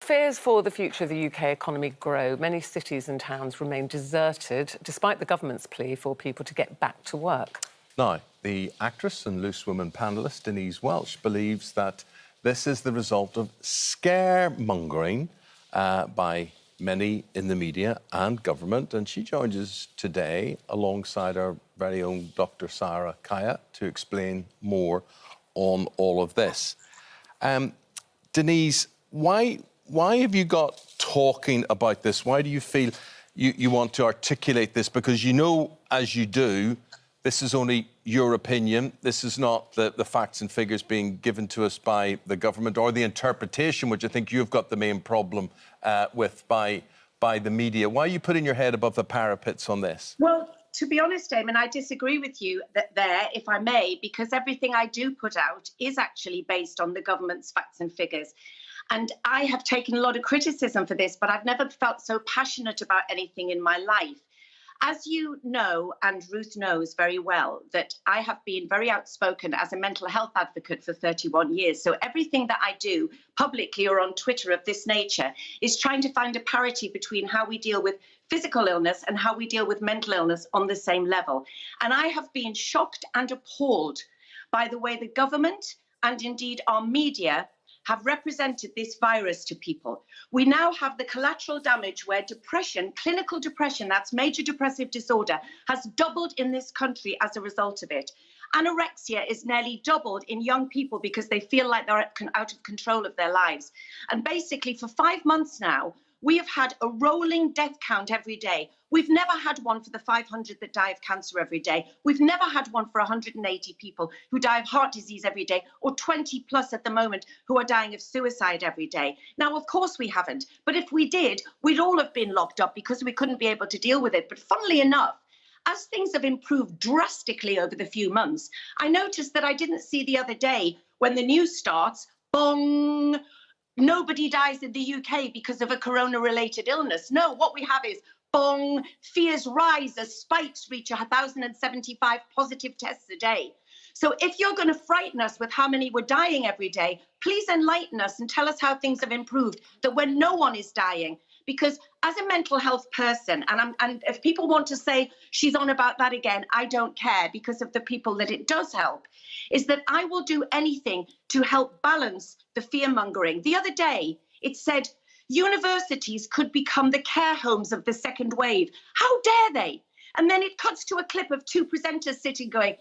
Fears for the future of the UK economy grow. Many cities and towns remain deserted, despite the government's plea for people to get back to work. Now, the actress and Loose Women panellist Denise Welch believes that this is the result of scaremongering by many in the media and government. And she joins us today alongside our very own Dr Sara to explain more on all of this. Denise, why have you got talking about this? Why do you feel you want to articulate this? Because you know, as you do, this is only your opinion. This is not the facts and figures being given to us by the government or the interpretation, which I think you've got the main problem with by the media. Why are you putting your head above the parapets on this? Well, to be honest, Eamon, I disagree with you there, if I may, because everything I do put out is actually based on the government's facts and figures. And I have taken a lot of criticism for this, but I've never felt so passionate about anything in my life. As you know, and Ruth knows very well, that I have been very outspoken as a mental health advocate for 31 years. So everything that I do publicly or on Twitter of this nature is trying to find a parity between how we deal with physical illness and how we deal with mental illness on the same level. And I have been shocked and appalled by the way the government and indeed our media have represented this virus to people. We now have the collateral damage where depression, clinical depression, that's major depressive disorder, has doubled in this country as a result of it. Anorexia is nearly doubled in young people because they feel like they're out of control of their lives. And basically for 5 months now, we have had a rolling death count every day. We've never had one for the 500 that die of cancer every day. We've never had one for 180 people who die of heart disease every day, or 20 plus at the moment who are dying of suicide every day. Now, of course we haven't, but if we did, we'd all have been locked up because we couldn't be able to deal with it. But funnily enough, as things have improved drastically over the few months, I noticed that I didn't see the other day when the news starts, bong, nobody dies in the UK because of a corona-related illness. No, what we have is, bong, fears rise as spikes reach 1,075 positive tests a day. So if you're going to frighten us with how many were dying every day, please enlighten us and tell us how things have improved, that when no one is dying. Because as a mental health person, and if people want to say she's on about that again, I don't care, because of the people that it does help, is that I will do anything to help balance the fear-mongering. The other day, it said universities could become the care homes of the second wave. How dare they? And then it cuts to a clip of two presenters sitting going,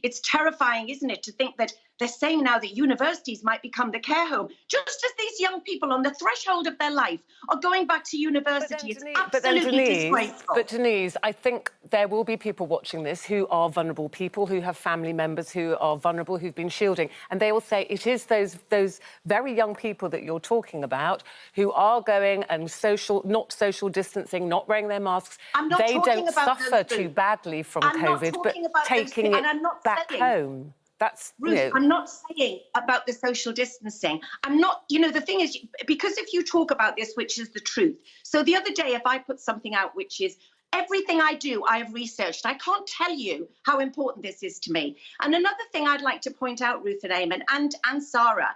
it's terrifying, isn't it, to think that they're saying now that universities might become the care home. Just as these young people on the threshold of their life are going back to university. It's absolutely disgraceful. But Denise, I think there will be people watching this who are vulnerable people, who have family members who are vulnerable, who've been shielding. And they will say it is those very young people that you're talking about who are going and not social distancing, not wearing their masks. They don't suffer too badly from COVID, but taking it back home. That's, Ruth, I'm not saying about the social distancing. I'm not, the thing is, because if you talk about this, which is the truth. So the other day, if I put something out, which is everything I do, I have researched. I can't tell you how important this is to me. And another thing I'd like to point out, Ruth and Eamon and Sara,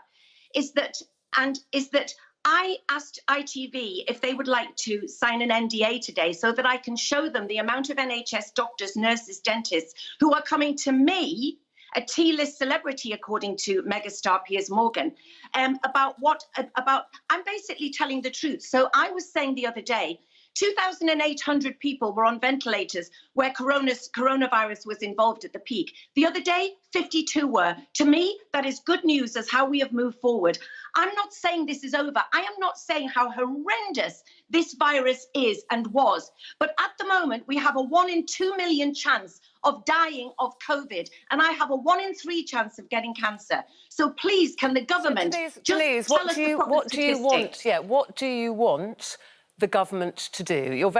is that I asked ITV if they would like to sign an NDA today so that I can show them the amount of NHS doctors, nurses, dentists who are coming to me, a T-list celebrity, according to megastar Piers Morgan, I'm basically telling the truth. So I was saying the other day, 2,800 people were on ventilators where coronavirus was involved at the peak. The other day, 52 were. To me, that is good news as how we have moved forward. I'm not saying this is over. I am not saying how horrendous this virus is and was. But at the moment, we have a 1 in 2 million chance of dying of COVID, and I have a 1 in 3 chance of getting cancer. So please, can the government Denise, what do you want? Yeah, what do you want the government to do? You're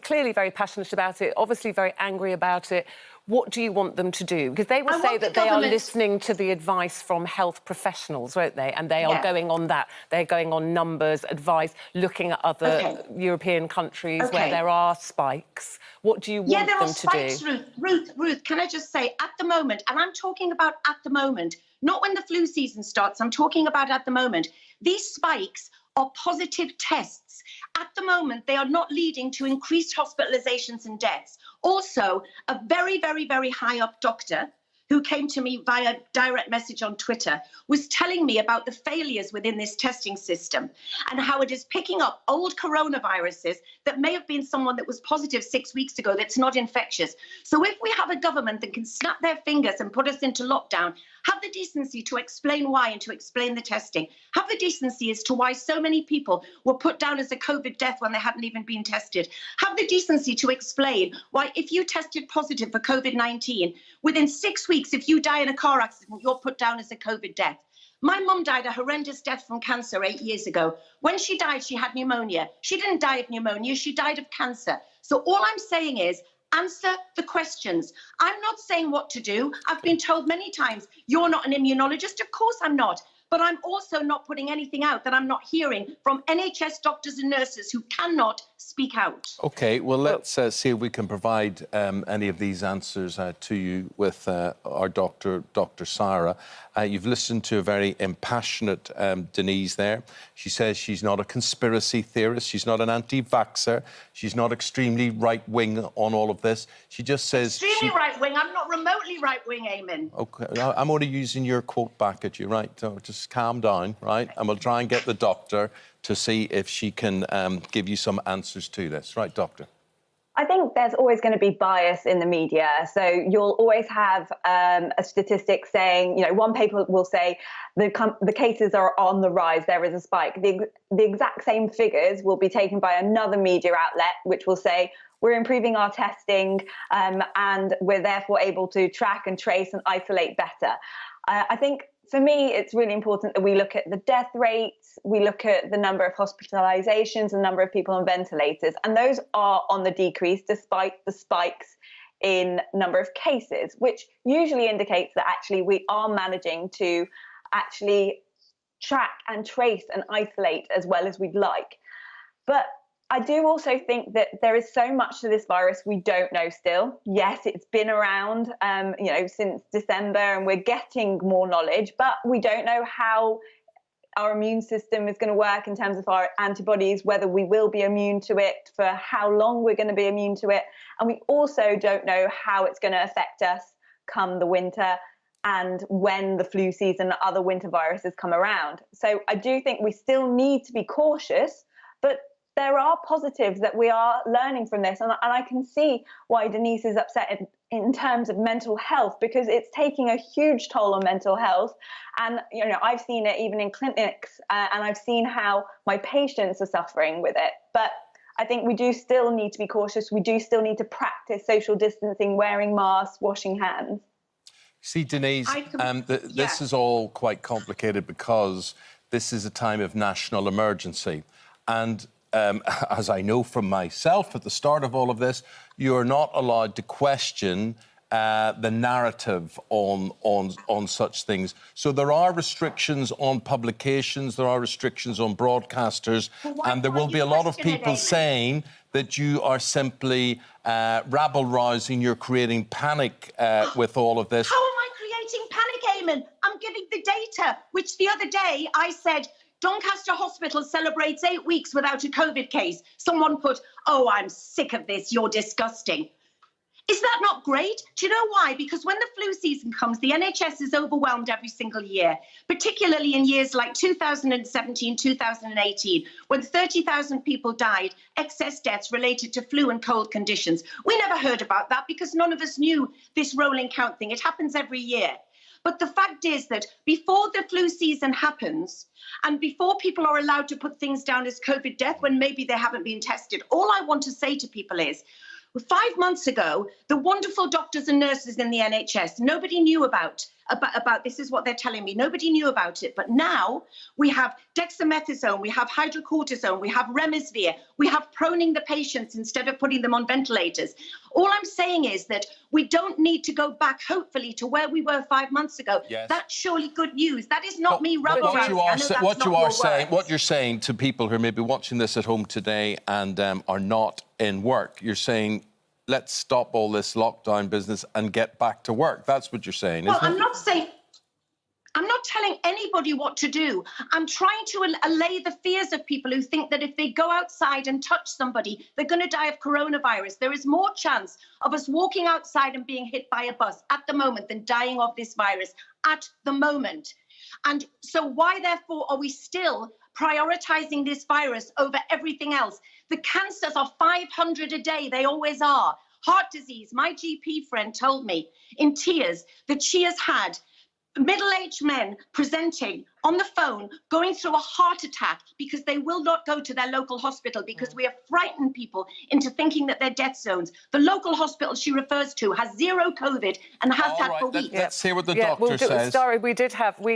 clearly very passionate about it, obviously very angry about it. What do you want them to do? Because they will say that they are listening to the advice from health professionals, won't they? And they are going on that. They're going on numbers, advice, looking at other European countries where there are spikes. What do you want them to do? Ruth, can I just say, at the moment, and I'm talking about at the moment, not when the flu season starts, I'm talking about at the moment, these spikes are positive tests. At the moment, they are not leading to increased hospitalizations and deaths. Also, a very, very, very high up doctor who came to me via direct message on Twitter was telling me about the failures within this testing system and how it is picking up old coronaviruses that may have been someone that was positive 6 weeks ago that's not infectious. So if we have a government that can snap their fingers and put us into lockdown, have the decency to explain why and to explain the testing. Have the decency as to why so many people were put down as a COVID death when they hadn't even been tested. Have the decency to explain why if you tested positive for COVID-19, within 6 weeks, if you die in a car accident, you're put down as a COVID death. My mum died a horrendous death from cancer 8 years ago. When she died, she had pneumonia. She didn't die of pneumonia, she died of cancer. So all I'm saying is, answer the questions. I'm not saying what to do. I've been told many times, you're not an immunologist. Of course I'm not. But I'm also not putting anything out that I'm not hearing from NHS doctors and nurses who cannot speak out. OK, well, let's see if we can provide any of these answers to you with our Dr Sara. You've listened to a very impassionate Denise there. She says she's not a conspiracy theorist. She's not an anti-vaxxer. She's not extremely right-wing on all of this. She just says... Extremely right-wing. I'm not remotely right-wing, Eamon. OK, I'm only using your quote back at you, right? So just calm down, right? And we'll try and get the doctor to see if she can give you some answers to this. Right, doctor? I think there's always going to be bias in the media. So you'll always have a statistic saying, you know, one paper will say the cases are on the rise, there is a spike. The exact same figures will be taken by another media outlet, which will say, we're improving our testing and we're therefore able to track and trace and isolate better. I think for me, it's really important that we look at the death rates, we look at the number of hospitalizations, the number of people on ventilators, and those are on the decrease despite the spikes in number of cases, which usually indicates that actually we are managing to actually track and trace and isolate as well as we'd like. But I do also think that there is so much to this virus we don't know still. Yes, it's been around, you know, since December, and we're getting more knowledge, but we don't know how our immune system is going to work in terms of our antibodies, whether we will be immune to it, for how long we're going to be immune to it. And we also don't know how it's going to affect us come the winter and when the flu season and other winter viruses come around. So I do think we still need to be cautious, but there are positives that we are learning from this. And I can see why Denise is upset in terms of mental health, because it's taking a huge toll on mental health. And, you know, I've seen it even in clinics and I've seen how my patients are suffering with it. But I think we do still need to be cautious. We do still need to practice social distancing, wearing masks, washing hands. See, Denise, this is all quite complicated because this is a time of national emergency. And as I know from myself at the start of all of this, you're not allowed to question the narrative on such things. So there are restrictions on publications, there are restrictions on broadcasters, and there will be a lot of people saying that you are simply rabble-rousing, you're creating panic with all of this. How am I creating panic, Eamon? I'm giving the data, which the other day I said, Doncaster Hospital celebrates 8 weeks without a COVID case. Someone put, oh, I'm sick of this, you're disgusting. Is that not great? Do you know why? Because when the flu season comes, the NHS is overwhelmed every single year, particularly in years like 2017, 2018, when 30,000 people died, excess deaths related to flu and cold conditions. We never heard about that because none of us knew this rolling count thing. It happens every year. But the fact is that before the flu season happens and before people are allowed to put things down as COVID death when maybe they haven't been tested, all I want to say to people is, 5 months ago, the wonderful doctors and nurses in the NHS, nobody knew about this is what they're telling me. Nobody knew about it. But now we have dexamethasone, we have hydrocortisone, we have Remdesivir, we have proning the patients instead of putting them on ventilators. All I'm saying is that we don't need to go back, hopefully, to where we were 5 months ago. Yes. That's surely good news. That is not me rubber-rousing. What you're saying to people who are maybe watching this at home today and are not in work, you're saying, let's stop all this lockdown business and get back to work. That's what you're saying, isn't it? I'm not not telling anybody what to do. I'm trying to allay the fears of people who think that if they go outside and touch somebody, they're going to die of coronavirus. There is more chance of us walking outside and being hit by a bus at the moment than dying of this virus at the moment. And so why, therefore, are we still prioritizing this virus over everything else? The cancers are 500 a day. They always are. Heart disease. My GP friend told me in tears that she has had middle-aged men presenting on the phone, going through a heart attack because they will not go to their local hospital because we have frightened people into thinking that they're death zones. The local hospital she refers to has zero COVID and has had for weeks. Let's hear what the doctor says. Sorry, we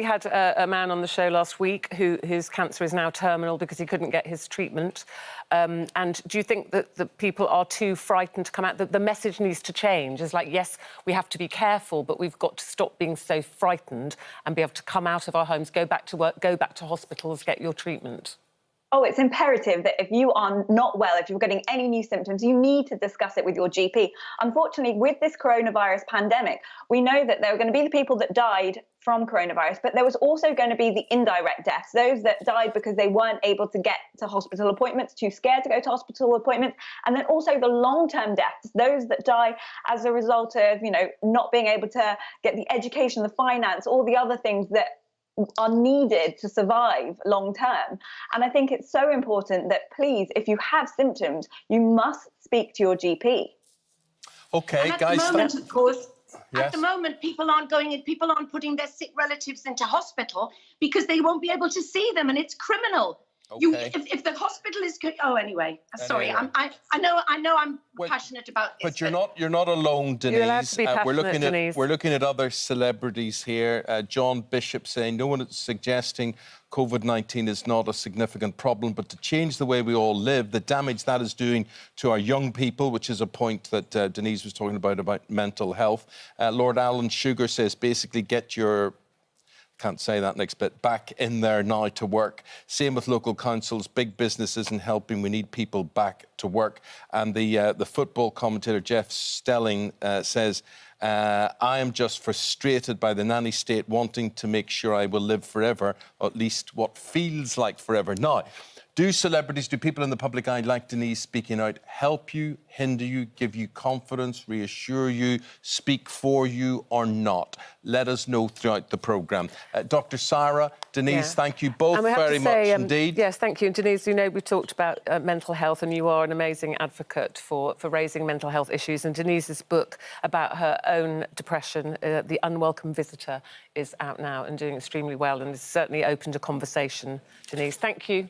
had a man on the show last week whose cancer is now terminal because he couldn't get his treatment. And do you think that the people are too frightened to come out? The message needs to change. It's like, yes, we have to be careful, but we've got to stop being so frightened and be able to come out of our homes, go back to work, go back to hospitals, get your treatment. Oh, it's imperative that if you are not well, if you're getting any new symptoms, you need to discuss it with your GP. Unfortunately, with this coronavirus pandemic, we know that there were going to be the people that died from coronavirus, but there was also going to be the indirect deaths, those that died because they weren't able to get to hospital appointments, too scared to go to hospital appointments, and then also the long-term deaths, those that die as a result of, not being able to get the education, the finance, all the other things that are needed to survive long term. And I think it's so important that, please, if you have symptoms, you must speak to your GP. Okay, and guys. At the moment, of course, yes. At the moment, people aren't putting their sick relatives into hospital because they won't be able to see them, and it's criminal. Okay. If the hospital is anyway. Sorry, I know I'm passionate about this. But you're not alone, Denise. You're allowed to be passionate, Denise. We're looking at other celebrities here. John Bishop saying no one is suggesting COVID-19 is not a significant problem, but to change the way we all live, the damage that is doing to our young people, which is a point that Denise was talking about mental health. Lord Alan Sugar says basically get your can't say that next bit, back in there now to work. Same with local councils. Big business isn't helping. We need people back to work. And the football commentator, Jeff Stelling, says, I am just frustrated by the nanny state wanting to make sure I will live forever, or at least what feels like forever. Now, do celebrities, do people in the public eye like Denise speaking out help you, hinder you, give you confidence, reassure you, speak for you or not? Let us know throughout the programme. Dr Sara, Denise, thank you both very much indeed. Yes, thank you. And Denise, we talked about mental health, and you are an amazing advocate for raising mental health issues. And Denise's book about her own depression, The Unwelcome Visitor, is out now and doing extremely well, and has certainly opened a conversation. Denise, thank you.